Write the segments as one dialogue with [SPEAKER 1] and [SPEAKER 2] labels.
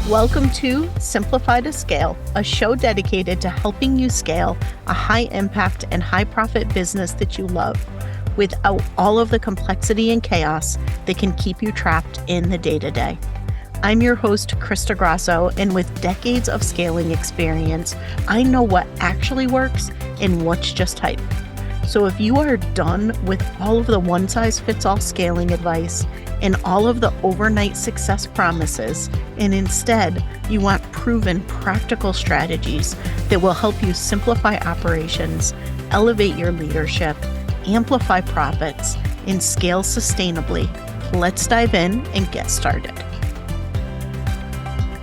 [SPEAKER 1] Welcome to Simplify to Scale, a show dedicated to helping you scale a high impact and high profit business that you love without all of the complexity and chaos that can keep you trapped in the day-to-day. I'm your host, Krista Grasso, and with decades of scaling experience, I know what actually works and what's just hype. So if you are done with all of the one-size-fits-all scaling advice and all of the overnight success promises, and instead you want proven practical strategies that will help you simplify operations, elevate your leadership, amplify profits, and scale sustainably, let's dive in and get started.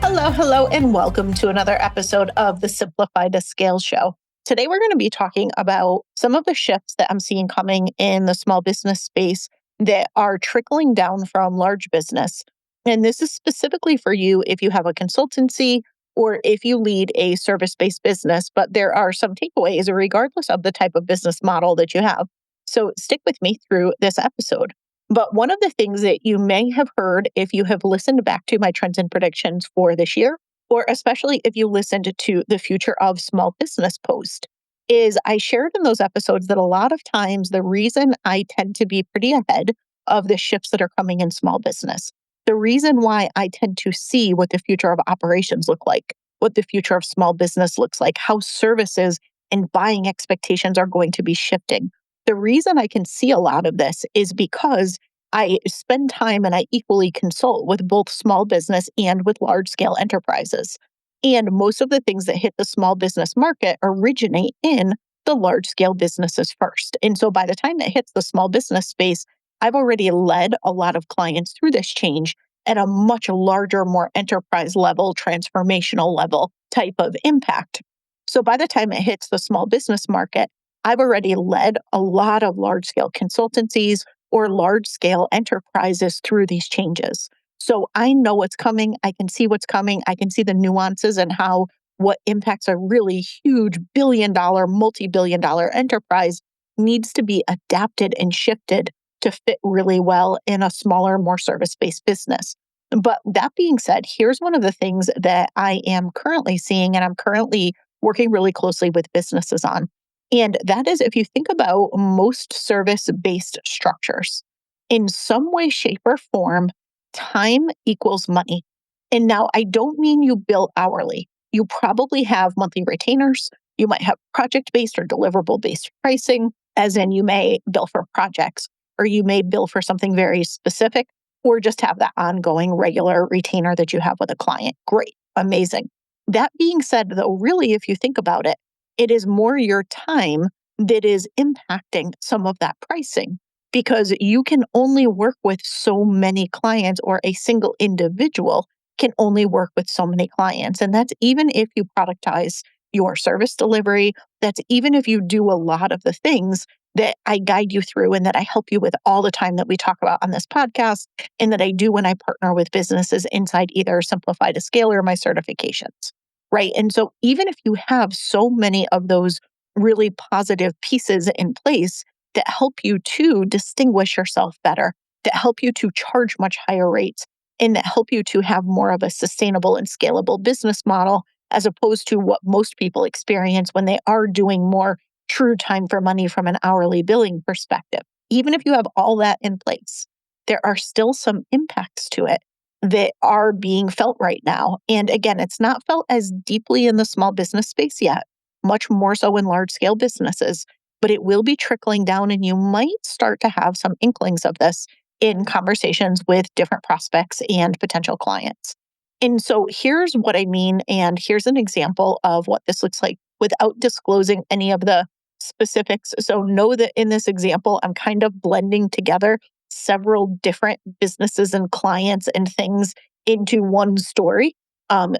[SPEAKER 1] Hello, and welcome to another episode of the Simplify to Scale show. Today, we're going to be talking about some of the shifts that I'm seeing coming in the small business space that are trickling down from large business. And this is specifically for you if you have a consultancy or if you lead a service-based business, but there are some takeaways regardless of the type of business model that you have. So stick with me through this episode. But one of the things that you may have heard if you have listened back to my trends and predictions for this year, or especially if you listened to the Future of Small Business post, is I shared in those episodes that a lot of times the reason I tend to be pretty ahead of the shifts that are coming in small business, the reason why I tend to see what the future of operations look like, what the future of small business looks like, how services and buying expectations are going to be shifting. The reason I can see a lot of this is because I spend time and I equally consult with both small business and with large scale enterprises. And most of the things that hit the small business market originate in the large scale businesses first. And so by the time it hits the small business space, I've already led a lot of clients through this change at a much larger, more enterprise level, transformational level type of impact. So by the time it hits the small business market, I've already led a lot of large scale consultancies or large scale enterprises through these changes. So I know what's coming. I can see what's coming. I can see the nuances and how what impacts a really huge billion-dollar, multi-billion-dollar enterprise needs to be adapted and shifted to fit really well in a smaller, more service-based business. But that being said, here's one of the things that I am currently seeing and I'm currently working really closely with businesses on. And that is if you think about most service-based structures, in some way, shape, or form, time equals money. And now I don't mean you bill hourly. You probably have monthly retainers. You might have project-based or deliverable-based pricing, as in you may bill for projects, or you may bill for something very specific, or just have that ongoing regular retainer that you have with a client. Great, amazing. That being said, though, really, if you think about it, it is more your time that is impacting some of that pricing because you can only work with so many clients or a single individual can only work with so many clients. And that's even if you productize your service delivery. That's even if you do a lot of the things that I guide you through and that I help you with all the time that we talk about on this podcast and that I do when I partner with businesses inside either Simplify to Scale or my certifications. Right. And so even if you have so many of those really positive pieces in place that help you to distinguish yourself better, that help you to charge much higher rates, and that help you to have more of a sustainable and scalable business model, as opposed to what most people experience when they are doing more true time for money from an hourly billing perspective. Even if you have all that in place, there are still some impacts to it that are being felt right now. And again, it's not felt as deeply in the small business space yet, much more so in large scale businesses, but it will be trickling down and you might start to have some inklings of this in conversations with different prospects and potential clients. And so here's what I mean, and here's an example of what this looks like without disclosing any of the specifics. So know that in this example, I'm kind of blending together several different businesses and clients and things into one story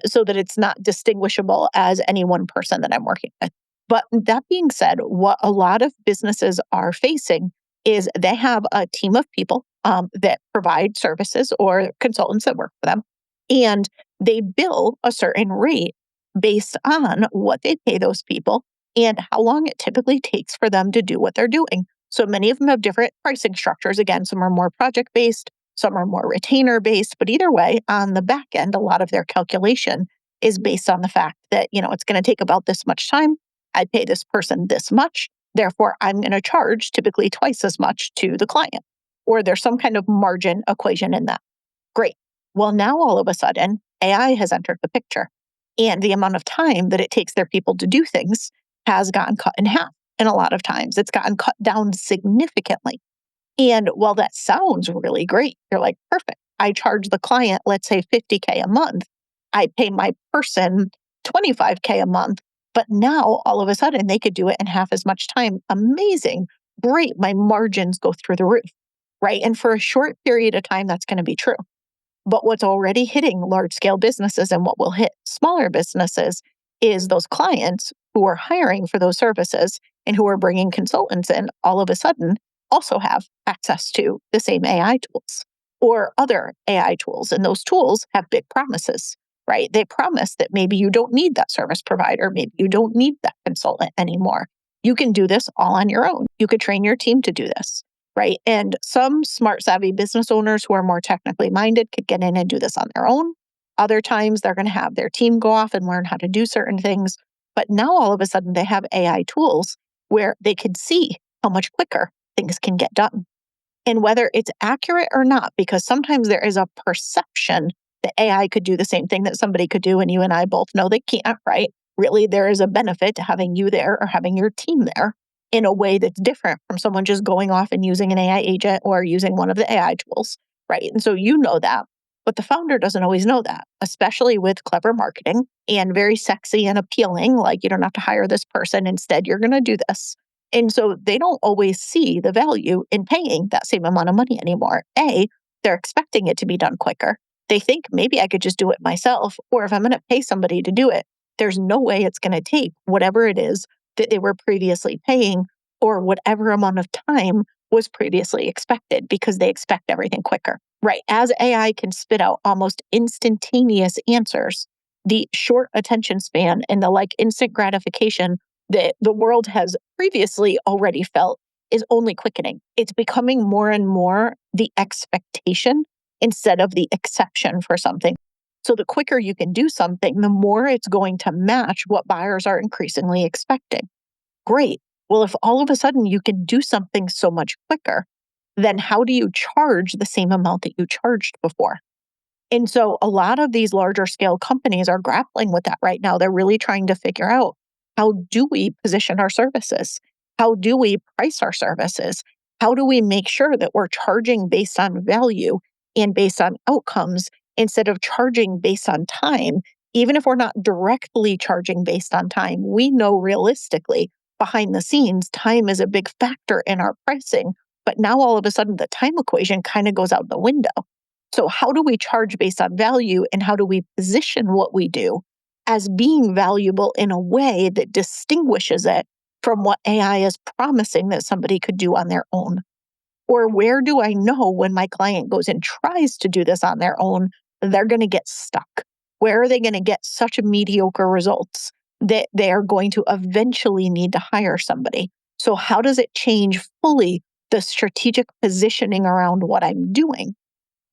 [SPEAKER 1] so that it's not distinguishable as any one person that I'm working with. But that being said, what a lot of businesses are facing is they have a team of people that provide services or consultants that work for them, and they bill a certain rate based on what they pay those people and how long it typically takes for them to do what they're doing. So many of them have different pricing structures. Again, some are more project-based, Some are more retainer based, but either way, on the back end, a lot of their calculation is based on the fact that, it's going to take about this much time. I pay this person this much. Therefore, I'm going to charge typically twice as much to the client, or there's some kind of margin equation in that. Great. Well, now all of a sudden, AI has entered the picture, and the amount of time that it takes their people to do things has gotten cut in half. And a lot of times it's gotten cut down significantly. And while that sounds really great, you're like, perfect. I charge the client, let's say $50K a month. I pay my person $25K a month. But now all of a sudden they could do it in half as much time. Amazing. Great. My margins go through the roof. Right. And for a short period of time, that's going to be true. But what's already hitting large scale businesses and what will hit smaller businesses is those clients who are hiring for those services and who are bringing consultants in all of a sudden also have access to the same AI tools or other AI tools. And those tools have big promises, right? They promise that maybe you don't need that service provider. Maybe you don't need that consultant anymore. You can do this all on your own. You could train your team to do this. Right. And some smart, savvy business owners who are more technically minded could get in and do this on their own. Other times they're going to have their team go off and learn how to do certain things. But now all of a sudden they have AI tools where they can see how much quicker things can get done. And whether it's accurate or not, because sometimes there is a perception that AI could do the same thing that somebody could do. And you and I both know they can't, right? Really, there is a benefit to having you there or having your team there in a way that's different from someone just going off and using an AI agent or using one of the AI tools, right? And so you know that, but the founder doesn't always know that, especially with clever marketing and very sexy and appealing, like you don't have to hire this person, instead you're going to do this. And so they don't always see the value in paying that same amount of money anymore. They're expecting it to be done quicker. They think maybe I could just do it myself, or if I'm going to pay somebody to do it, there's no way it's going to take whatever it is that they were previously paying or whatever amount of time was previously expected because they expect everything quicker, right? As AI can spit out almost instantaneous answers, the short attention span and the instant gratification that the world has previously already felt is only quickening. It's becoming more and more the expectation instead of the exception for something. So the quicker you can do something, the more it's going to match what buyers are increasingly expecting. Great. Well, if all of a sudden you can do something so much quicker, then how do you charge the same amount that you charged before? And so a lot of these larger scale companies are grappling with that right now. They're really trying to figure out, how do we position our services? How do we price our services? How do we make sure that we're charging based on value and based on outcomes instead of charging based on time? Even if we're not directly charging based on time, we know realistically behind the scenes, time is a big factor in our pricing. But now all of a sudden, the time equation kind of goes out the window. So how do we charge based on value, and how do we position what we do as being valuable in a way that distinguishes it from what AI is promising that somebody could do on their own? Or where do I know when my client goes and tries to do this on their own, they're going to get stuck? Where are they going to get such mediocre results that they are going to eventually need to hire somebody? So how does it change fully the strategic positioning around what I'm doing?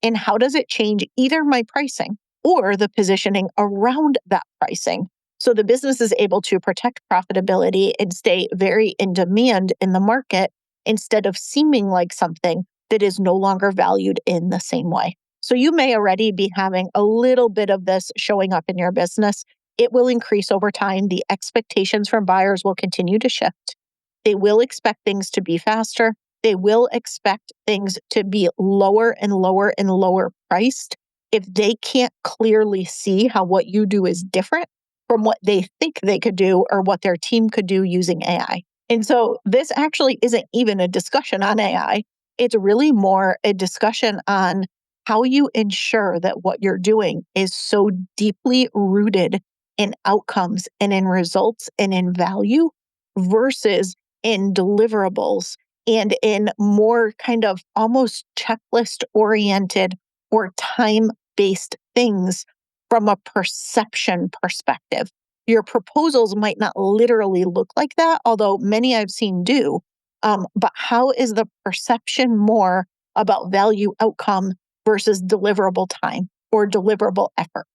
[SPEAKER 1] And how does it change either my pricing or the positioning around that pricing? So the business is able to protect profitability and stay very in demand in the market instead of seeming like something that is no longer valued in the same way. So you may already be having a little bit of this showing up in your business. It will increase over time. The expectations from buyers will continue to shift. They will expect things to be faster. They will expect things to be lower and lower and lower priced if they can't clearly see how what you do is different from what they think they could do or what their team could do using AI. And so this actually isn't even a discussion on AI. It's really more a discussion on how you ensure that what you're doing is so deeply rooted in outcomes and in results and in value versus in deliverables and in more kind of almost checklist oriented or time based things from a perception perspective. Your proposals might not literally look like that, although many I've seen do. But how is the perception more about value outcome versus deliverable time or deliverable effort.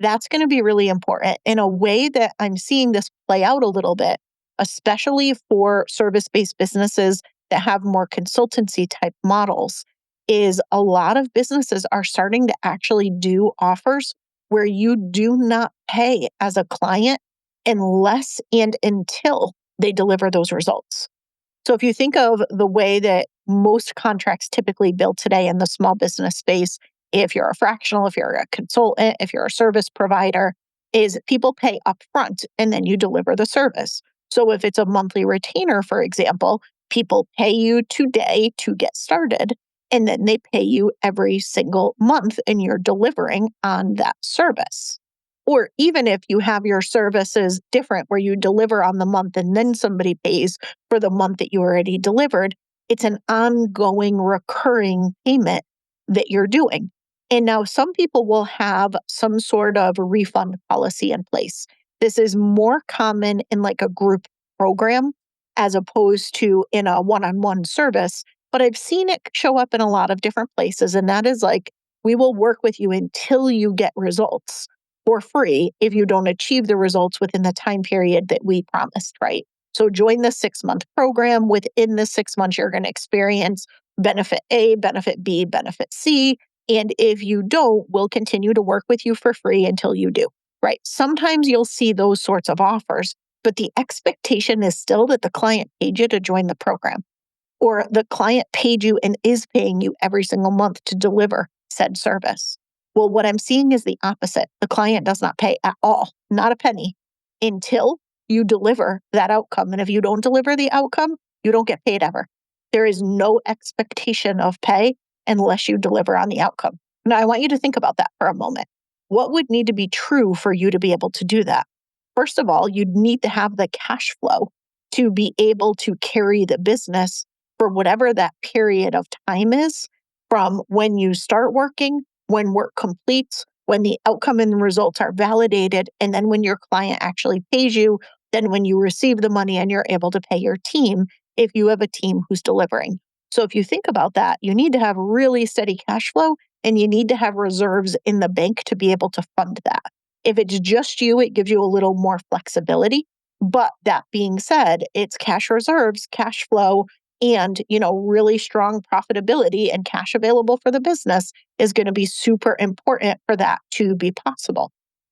[SPEAKER 1] That's going to be really important. In a way that I'm seeing this play out a little bit, especially for service-based businesses that have more consultancy type models, is a lot of businesses are starting to actually do offers where you do not pay as a client unless and until they deliver those results. So if you think of the way that most contracts typically build today in the small business space, if you're a fractional, if you're a consultant, if you're a service provider, is people pay upfront and then you deliver the service. So if it's a monthly retainer, for example, people pay you today to get started, and then they pay you every single month and you're delivering on that service. Or even if you have your services different where you deliver on the month and then somebody pays for the month that you already delivered, it's an ongoing recurring payment that you're doing. And now some people will have some sort of refund policy in place. This is more common in like a group program as opposed to in a one-on-one service, but I've seen it show up in a lot of different places. And that is like, we will work with you until you get results for free if you don't achieve the results within the time period that we promised, right? So join the 6-month program. Within the 6 months, you're going to experience benefit A, benefit B, benefit C. And if you don't, we'll continue to work with you for free until you do, right? Sometimes you'll see those sorts of offers, but the expectation is still that the client paid you to join the program, or the client paid you and is paying you every single month to deliver said service. Well, what I'm seeing is the opposite. The client does not pay at all, not a penny, until you deliver that outcome. And if you don't deliver the outcome, you don't get paid ever. There is no expectation of pay unless you deliver on the outcome. Now, I want you to think about that for a moment. What would need to be true for you to be able to do that? First of all, you'd need to have the cash flow to be able to carry the business for whatever that period of time is, from when you start working, when work completes, when the outcome and the results are validated, and then when your client actually pays you, then when you receive the money and you're able to pay your team if you have a team who's delivering. So if you think about that, you need to have really steady cash flow and you need to have reserves in the bank to be able to fund that. If it's just you, it gives you a little more flexibility. But that being said, it's cash reserves, cash flow, and really strong profitability and cash available for the business is going to be super important for that to be possible.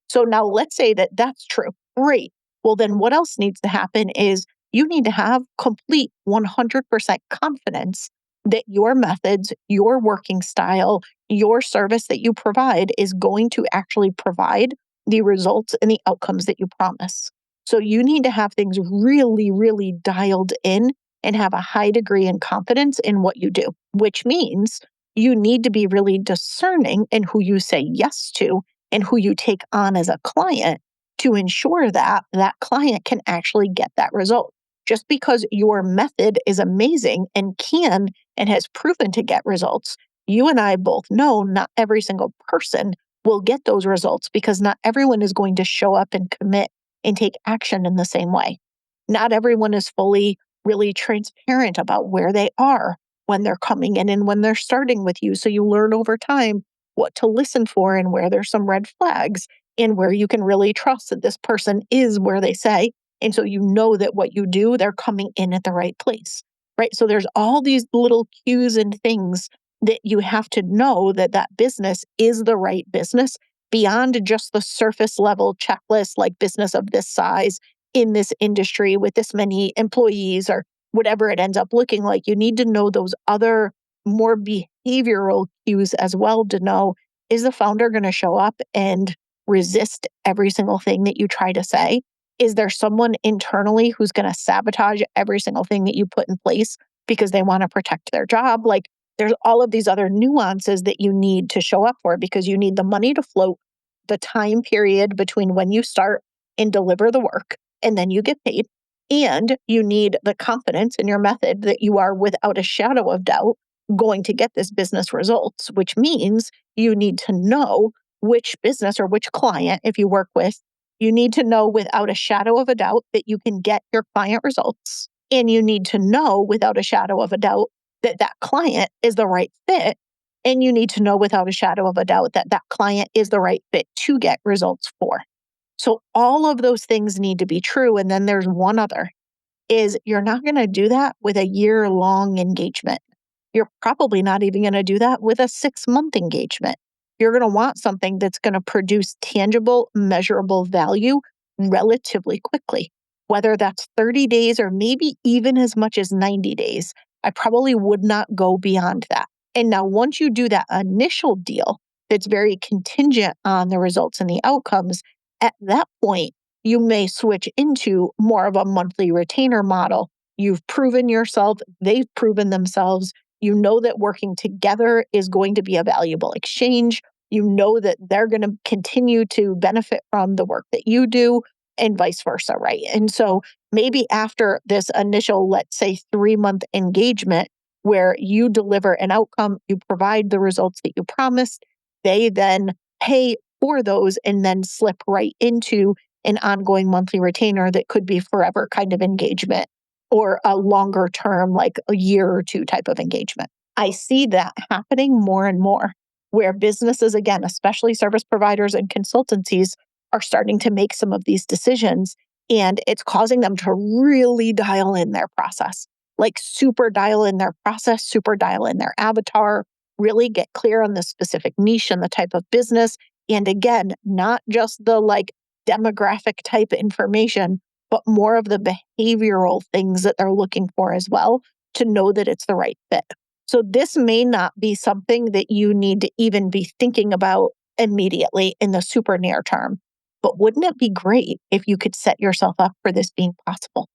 [SPEAKER 1] So now let's say that that's true. Great. Well, then what else needs to happen is you need to have complete 100% confidence that your methods, your working style, your service that you provide is going to actually provide the results and the outcomes that you promise. So you need to have things really, really dialed in and have a high degree in confidence in what you do, which means you need to be really discerning in who you say yes to and who you take on as a client to ensure that that client can actually get that result. Just because your method is amazing and can and has proven to get results, you and I both know not every single person will get those results because not everyone is going to show up and commit and take action in the same way. Not everyone is fully really transparent about where they are when they're coming in and when they're starting with you. So you learn over time what to listen for and where there's some red flags and where you can really trust that this person is where they say. And so you know that what you do, they're coming in at the right place, right? So there's all these little cues and things that you have to know that that business is the right business beyond just the surface level checklist, like business of this size in this industry with this many employees or whatever it ends up looking like. You need to know those other more behavioral cues as well to know, is the founder going to show up and resist every single thing that you try to say? Is there someone internally who's going to sabotage every single thing that you put in place because they want to protect their job? Like, there's all of these other nuances that you need to show up for because you need the money to float the time period between when you start and deliver the work, and then you get paid. And you need the confidence in your method that you are without a shadow of doubt going to get this business results, which means you need to know which business or which client, if you work with, you need to know without a shadow of a doubt that you can get your client results. And you need to know without a shadow of a doubt that that client is the right fit And you need to know without a shadow of a doubt that that client is the right fit to get results for. So all of those things need to be true. And then there's one other is you're not going to do that with a year-long engagement. You're probably not even going to do that with a 6-month engagement. You're going to want something that's going to produce tangible, measurable value relatively quickly, whether that's 30 days or maybe even as much as 90 days. I probably would not go beyond that. And now, once you do that initial deal that's very contingent on the results and the outcomes, at that point, you may switch into more of a monthly retainer model. You've proven yourself, they've proven themselves. You know that working together is going to be a valuable exchange. You know that they're going to continue to benefit from the work that you do and vice versa, right? And so maybe after this initial, let's say 3-month engagement, where you deliver an outcome, you provide the results that you promised, they then pay for those and then slip right into an ongoing monthly retainer that could be forever kind of engagement or a longer term, like a year or two type of engagement. I see that happening more and more where businesses, again, especially service providers and consultancies, are starting to make some of these decisions, and it's causing them to really dial in their process, like super dial in their process, super dial in their avatar, really get clear on the specific niche and the type of business. And again, not just the like demographic type information, but more of the behavioral things that they're looking for as well to know that it's the right fit. So this may not be something that you need to even be thinking about immediately in the super near term. But wouldn't it be great if you could set yourself up for this being possible?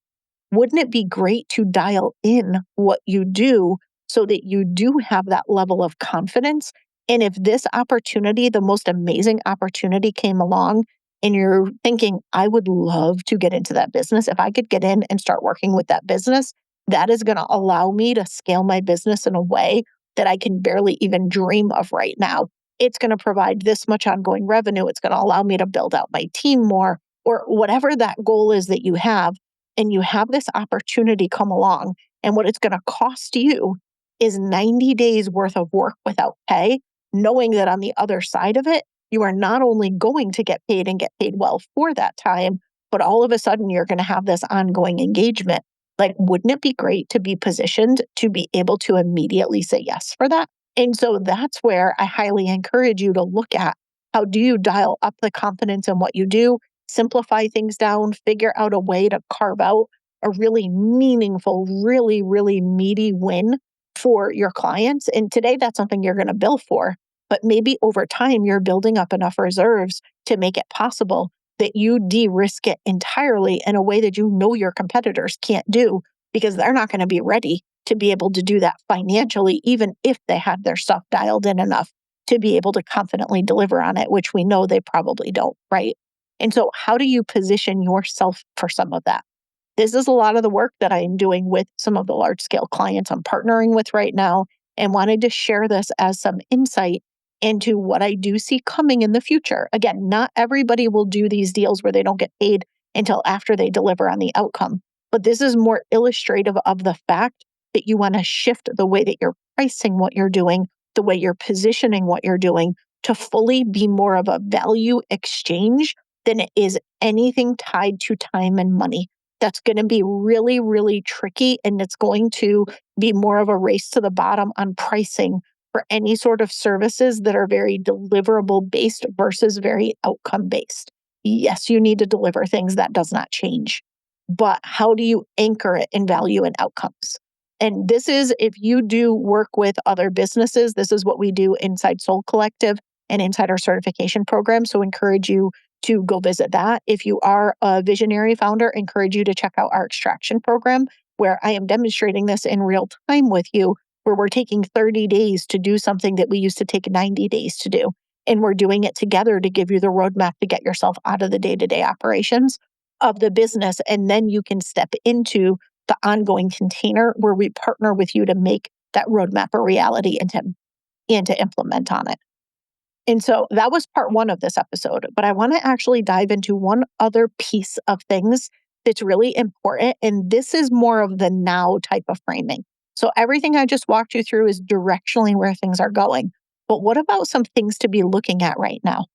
[SPEAKER 1] Wouldn't it be great to dial in what you do so that you do have that level of confidence? And if this opportunity, the most amazing opportunity came along, and you're thinking, I would love to get into that business. If I could get in and start working with that business, that is going to allow me to scale my business in a way that I can barely even dream of right now. It's going to provide this much ongoing revenue. It's going to allow me to build out my team more, or whatever that goal is that you have. And you have this opportunity come along, and what it's going to cost you is 90 days worth of work without pay, knowing that on the other side of it, you are not only going to get paid and get paid well for that time, but all of a sudden you're going to have this ongoing engagement. Like, wouldn't it be great to be positioned to be able to immediately say yes for that? And so that's where I highly encourage you to look at how do you dial up the confidence in what you do, simplify things down, figure out a way to carve out a really meaningful, really, really meaty win for your clients. And today that's something you're going to bill for. But maybe over time, you're building up enough reserves to make it possible that you de-risk it entirely in a way that you know your competitors can't do, because they're not going to be ready to be able to do that financially, even if they had their stuff dialed in enough to be able to confidently deliver on it, which we know they probably don't, right? And so how do you position yourself for some of that? This is a lot of the work that I am doing with some of the large scale clients I'm partnering with right now, and wanted to share this as some insight into what I do see coming in the future. Again, not everybody will do these deals where they don't get paid until after they deliver on the outcome. But this is more illustrative of the fact that you want to shift the way that you're pricing what you're doing, the way you're positioning what you're doing to fully be more of a value exchange than it is anything tied to time and money. That's going to be really, really tricky. And it's going to be more of a race to the bottom on pricing for any sort of services that are very deliverable based versus very outcome based. Yes, you need to deliver things, that does not change. But how do you anchor it in value and outcomes? And this is, if you do work with other businesses, this is what we do inside Soul Collective and inside our certification program. So encourage you to go visit that. If you are a visionary founder, encourage you to check out our extraction program, where I am demonstrating this in real time with you, where we're taking 30 days to do something that we used to take 90 days to do. And we're doing it together to give you the roadmap to get yourself out of the day-to-day operations of the business. And then you can step into the ongoing container where we partner with you to make that roadmap a reality and to implement on it. And so that was part one of this episode, but I want to actually dive into one other piece of things that's really important. And this is more of the now type of framing. So everything I just walked you through is directionally where things are going. But what about some things to be looking at right now?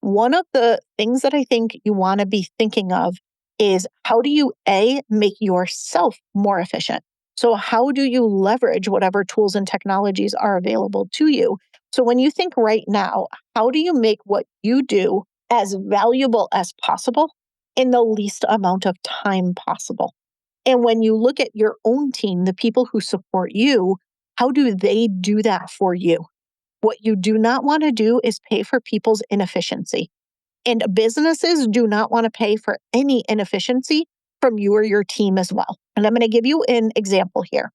[SPEAKER 1] One of the things that I think you want to be thinking of is how do you make yourself more efficient? So, how do you leverage whatever tools and technologies are available to you? So, when you think right now, how do you make what you do as valuable as possible in the least amount of time possible? And when you look at your own team, the people who support you, how do they do that for you? What you do not want to do is pay for people's inefficiency. And businesses do not want to pay for any inefficiency from you or your team as well. And I'm going to give you an example here.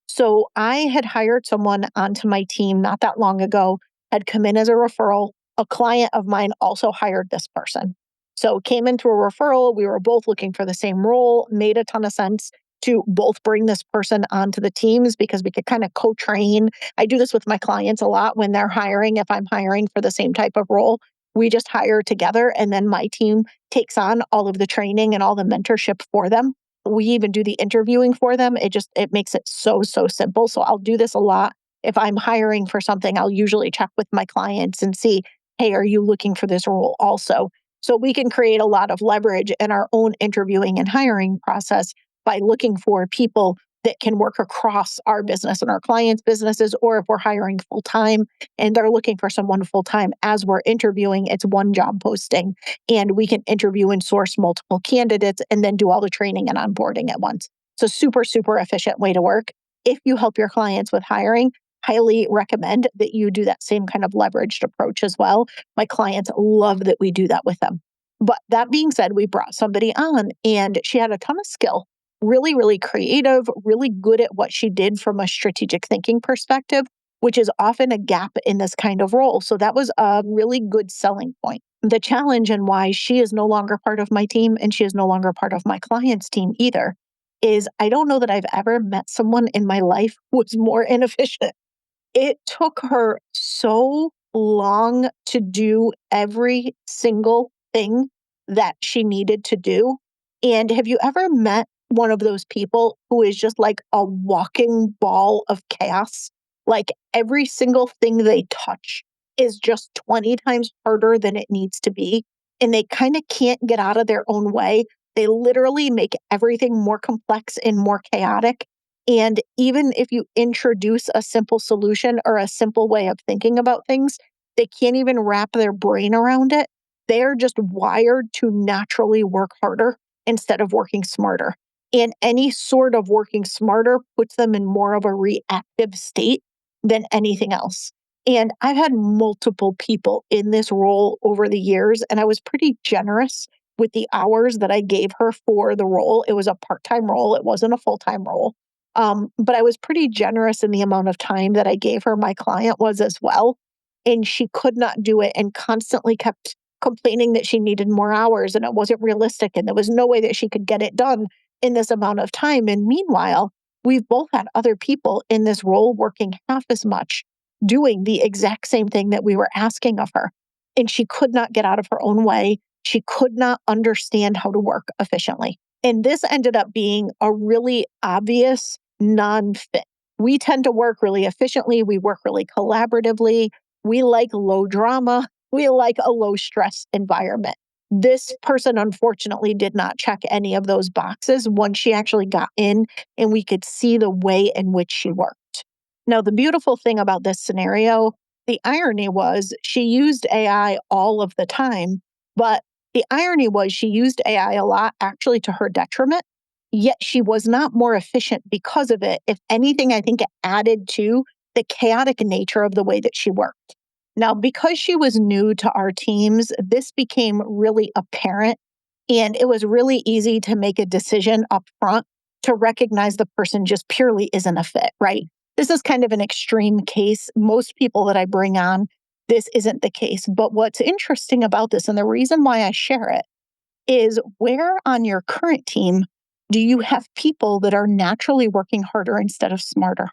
[SPEAKER 1] So I had hired someone onto my team not that long ago, had come in as a referral. A client of mine also hired this person. So came in through a referral. We were both looking for the same role, made a ton of sense to both bring this person onto the teams because we could kind of co-train. I do this with my clients a lot when they're hiring. If I'm hiring for the same type of role, we just hire together and then my team takes on all of the training and all the mentorship for them. We even do the interviewing for them. It makes it so simple. So I'll do this a lot. If I'm hiring for something, I'll usually check with my clients and see, hey, are you looking for this role also? So we can create a lot of leverage in our own interviewing and hiring process by looking for people that can work across our business and our clients' businesses, or if we're hiring full time and they're looking for someone full time as we're interviewing, it's one job posting and we can interview and source multiple candidates and then do all the training and onboarding at once. So super efficient way to work. If you help your clients with hiring, highly recommend that you do that same kind of leveraged approach as well. My clients love that we do that with them. But that being said, we brought somebody on and she had a ton of skill, really creative, really good at what she did from a strategic thinking perspective, which is often a gap in this kind of role. So that was a really good selling point. The challenge and why she is no longer part of my team and she is no longer part of my client's team either is I don't know that I've ever met someone in my life who was more inefficient. It took her so long to do every single thing that she needed to do. And have you ever met one of those people who is just like a walking ball of chaos? Like every single thing they touch is just 20 times harder than it needs to be. And they kind of can't get out of their own way. They literally make everything more complex and more chaotic. And even if you introduce a simple solution or a simple way of thinking about things, they can't even wrap their brain around it. They're just wired to naturally work harder instead of working smarter. And any sort of working smarter puts them in more of a reactive state than anything else. And I've had multiple people in this role over the years, and I was pretty generous with the hours that I gave her for the role. It was a part-time role. It wasn't a full-time role. But I was pretty generous in the amount of time that I gave her. My client was as well. And she could not do it and constantly kept complaining that she needed more hours and it wasn't realistic and there was no way that she could get it done in this amount of time. And meanwhile, we've both had other people in this role working half as much, doing the exact same thing that we were asking of her. And she could not get out of her own way. She could not understand how to work efficiently. And this ended up being a really obvious non-fit. We tend to work really efficiently. We work really collaboratively. We like low drama. We like a low stress environment. This person, unfortunately, did not check any of those boxes once she actually got in and we could see the way in which she worked. Now, the beautiful thing about this scenario, the irony was she used AI all of the time, but the irony was she used AI a lot actually to her detriment, yet she was not more efficient because of it. If anything, I think it added to the chaotic nature of the way that she worked. Now, because she was new to our teams, this became really apparent, and it was really easy to make a decision up front to recognize the person just purely isn't a fit, right? This is kind of an extreme case. Most people that I bring on, this isn't the case. But what's interesting about this, and the reason why I share it, is where on your current team do you have people that are naturally working harder instead of smarter?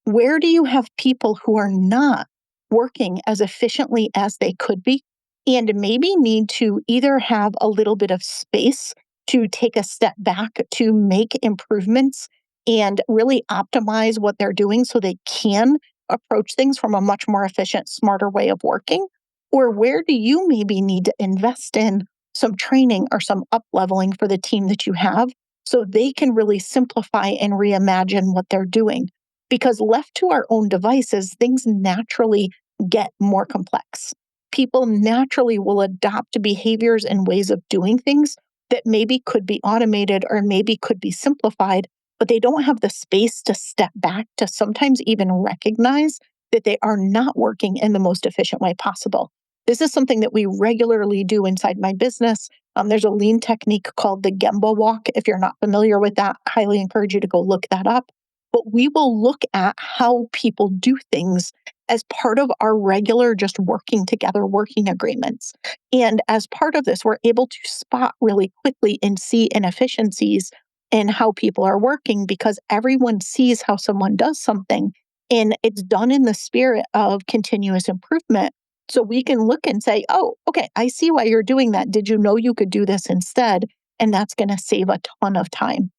[SPEAKER 1] Where do you have people who are not working as efficiently as they could be and maybe need to either have a little bit of space to take a step back to make improvements and really optimize what they're doing so they can approach things from a much more efficient, smarter way of working? Or where do you maybe need to invest in some training or some up leveling for the team that you have so they can really simplify and reimagine what they're doing? Because left to our own devices, things naturally get more complex. People naturally will adopt behaviors and ways of doing things that maybe could be automated or maybe could be simplified, but they don't have the space to step back to sometimes even recognize that they are not working in the most efficient way possible. This is something that we regularly do inside my business. There's a lean technique called the Gemba walk. If you're not familiar with that, I highly encourage you to go look that up. But we will look at how people do things as part of our regular just working together, working agreements. And as part of this, we're able to spot really quickly and see inefficiencies in how people are working because everyone sees how someone does something and it's done in the spirit of continuous improvement. So we can look and say, oh, okay, I see why you're doing that. Did you know you could do this instead? And that's going to save a ton of time.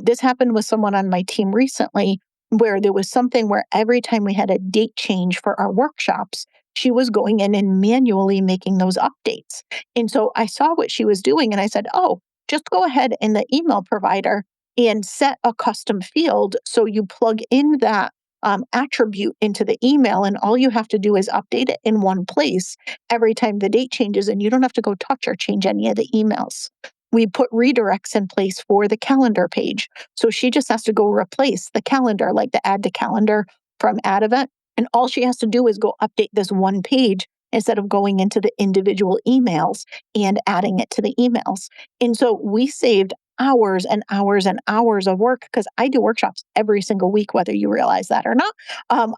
[SPEAKER 1] This happened with someone on my team recently where there was something where every time we had a date change for our workshops, she was going in and manually making those updates. And so I saw what she was doing and I said, oh, just go ahead in the email provider and set a custom field. So you plug in that attribute into the email, and all you have to do is update it in one place every time the date changes, and you don't have to go touch or change any of the emails. We put redirects in place for the calendar page. So she just has to go replace the calendar, like the add to calendar from add event. And all she has to do is go update this one page instead of going into the individual emails and adding it to the emails. And so we saved hours and hours and hours of work because I do workshops every single week, whether you realize that or not.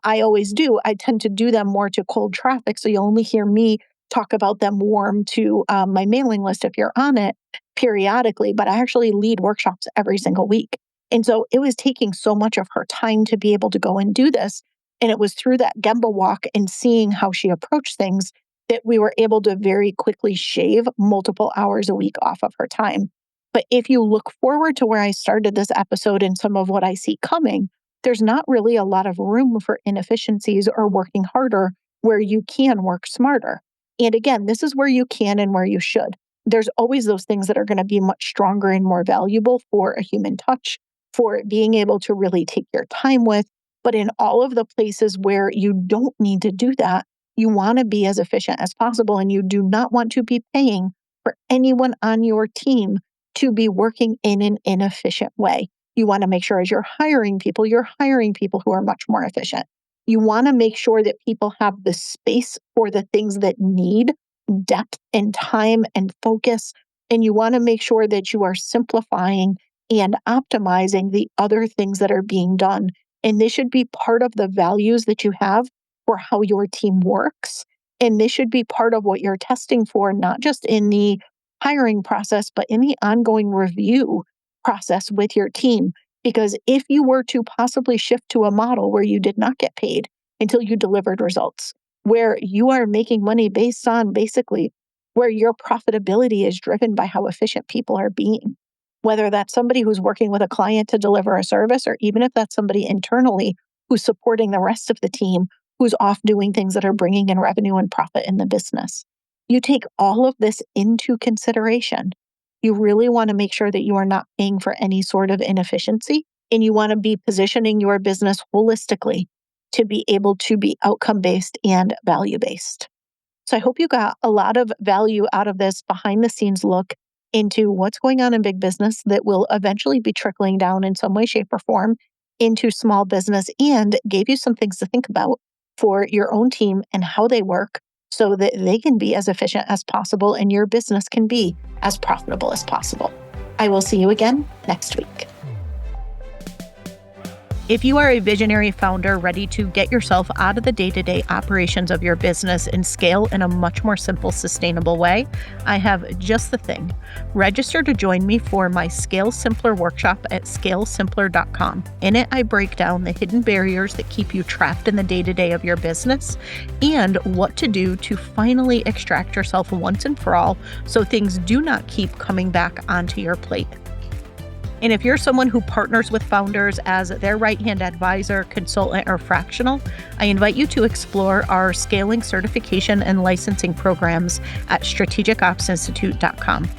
[SPEAKER 1] I always do. I tend to do them more to cold traffic. So you'll only hear me talk about them warm to my mailing list if you're on it periodically, but I actually lead workshops every single week. And so it was taking so much of her time to be able to go and do this. And it was through that Gemba walk and seeing how she approached things that we were able to very quickly shave multiple hours a week off of her time. But if you look forward to where I started this episode and some of what I see coming, there's not really a lot of room for inefficiencies or working harder where you can work smarter. And again, this is where you can and where you should. There's always those things that are going to be much stronger and more valuable for a human touch, for being able to really take your time with. But in all of the places where you don't need to do that, you want to be as efficient as possible. And you do not want to be paying for anyone on your team to be working in an inefficient way. You want to make sure as you're hiring people who are much more efficient. You want to make sure that people have the space for the things that need depth and time and focus. And you want to make sure that you are simplifying and optimizing the other things that are being done. And this should be part of the values that you have for how your team works. And this should be part of what you're testing for, not just in the hiring process, but in the ongoing review process with your team. Because if you were to possibly shift to a model where you did not get paid until you delivered results, where you are making money based on basically where your profitability is driven by how efficient people are being, whether that's somebody who's working with a client to deliver a service, or even if that's somebody internally who's supporting the rest of the team, who's off doing things that are bringing in revenue and profit in the business. You take all of this into consideration. You really want to make sure that you are not paying for any sort of inefficiency, and you want to be positioning your business holistically to be able to be outcome-based and value-based. So I hope you got a lot of value out of this behind-the-scenes look into what's going on in big business that will eventually be trickling down in some way, shape, or form into small business, and gave you some things to think about for your own team and how they work so that they can be as efficient as possible and your business can be as profitable as possible. I will see you again next week. If you are a visionary founder ready to get yourself out of the day-to-day operations of your business and scale in a much more simple, sustainable way, I have just the thing. Register to join me for my Scale Simpler workshop at scalesimpler.com. In it, I break down the hidden barriers that keep you trapped in the day-to-day of your business and what to do to finally extract yourself once and for all so things do not keep coming back onto your plate. And if you're someone who partners with founders as their right-hand advisor, consultant, or fractional, I invite you to explore our scaling certification and licensing programs at strategicopsinstitute.com.